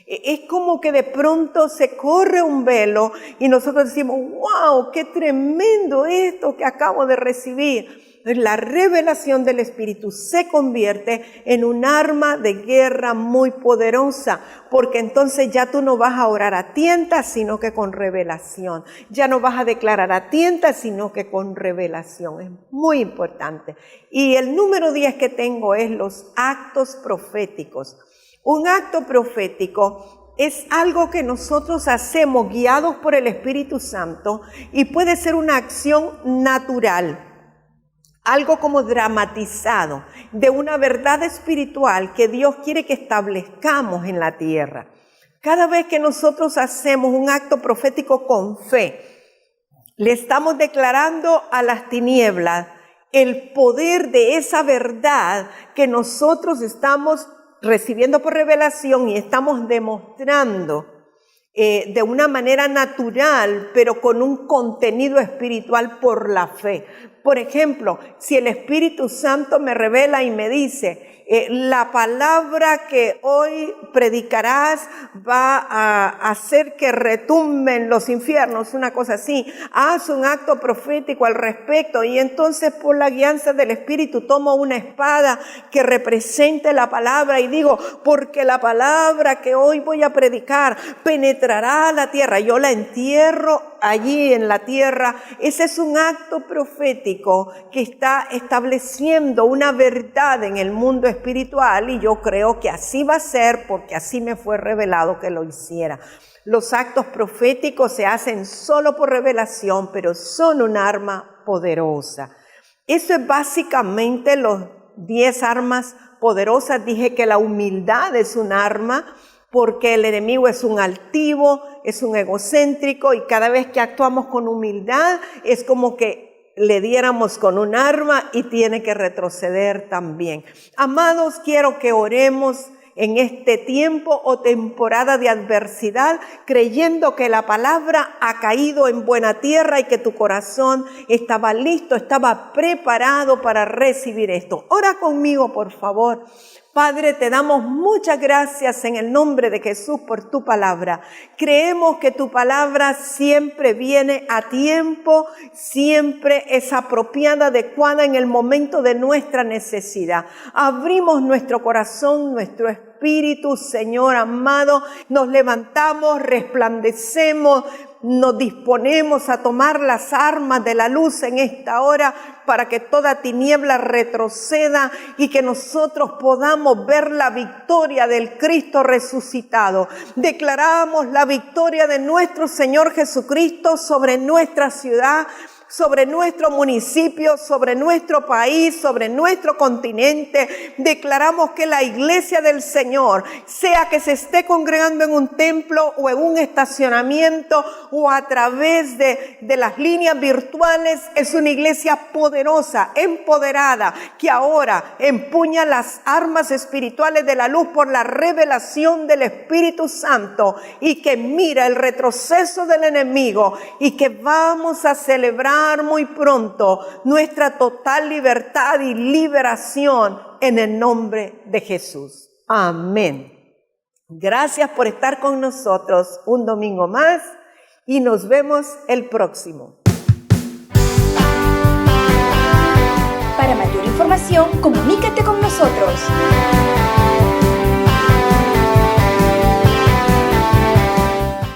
Es como que de pronto se corre un velo y nosotros decimos, wow, qué tremendo esto que acabo de recibir. La revelación del Espíritu se convierte en un arma de guerra muy poderosa, porque entonces ya tú no vas a orar a tientas, sino que con revelación. Ya no vas a declarar a tientas, sino que con revelación. Es muy importante. Y el número 10 que tengo es los actos proféticos. Un acto profético es algo que nosotros hacemos guiados por el Espíritu Santo y puede ser una acción natural. Algo como dramatizado de una verdad espiritual que Dios quiere que establezcamos en la tierra. Cada vez que nosotros hacemos un acto profético con fe, le estamos declarando a las tinieblas el poder de esa verdad que nosotros estamos recibiendo por revelación y estamos demostrando de una manera natural, pero con un contenido espiritual por la fe. Por ejemplo, si el Espíritu Santo me revela y me dice, la palabra que hoy predicarás va a hacer que retumben los infiernos, una cosa así, haz un acto profético al respecto y entonces por la guianza del Espíritu tomo una espada que represente la palabra y digo, porque la palabra que hoy voy a predicar penetrará a la tierra, yo la entierro allí en la tierra. Ese es un acto profético que está estableciendo una verdad en el mundo espiritual y yo creo que así va a ser porque así me fue revelado que lo hiciera. Los actos proféticos se hacen solo por revelación, pero son un arma poderosa. Eso es básicamente los 10 armas poderosas. Dije que la humildad es un arma, porque el enemigo es un altivo, es un egocéntrico y cada vez que actuamos con humildad es como que le diéramos con un arma y tiene que retroceder también. Amados, quiero que oremos en este tiempo o temporada de adversidad, creyendo que la palabra ha caído en buena tierra y que tu corazón estaba listo, estaba preparado para recibir esto. Ora conmigo, por favor. Padre, te damos muchas gracias en el nombre de Jesús por tu palabra. Creemos que tu palabra siempre viene a tiempo, siempre es apropiada, adecuada en el momento de nuestra necesidad. Abrimos nuestro corazón, nuestro espíritu, Señor amado, nos levantamos, resplandecemos, nos disponemos a tomar las armas de la luz en esta hora para que toda tiniebla retroceda y que nosotros podamos ver la victoria del Cristo resucitado. Declaramos la victoria de nuestro Señor Jesucristo sobre nuestra ciudad, sobre nuestro municipio, sobre nuestro país, sobre nuestro continente. Declaramos que la iglesia del Señor, sea que se esté congregando en un templo o en un estacionamiento o a través de las líneas virtuales, es una iglesia poderosa, empoderada, que ahora empuña las armas espirituales de la luz por la revelación del Espíritu Santo y que mira el retroceso del enemigo y que vamos a celebrar muy pronto nuestra total libertad y liberación en el nombre de Jesús. Amén. Gracias por estar con nosotros un domingo más y nos vemos el próximo. Para mayor información, comunícate con nosotros.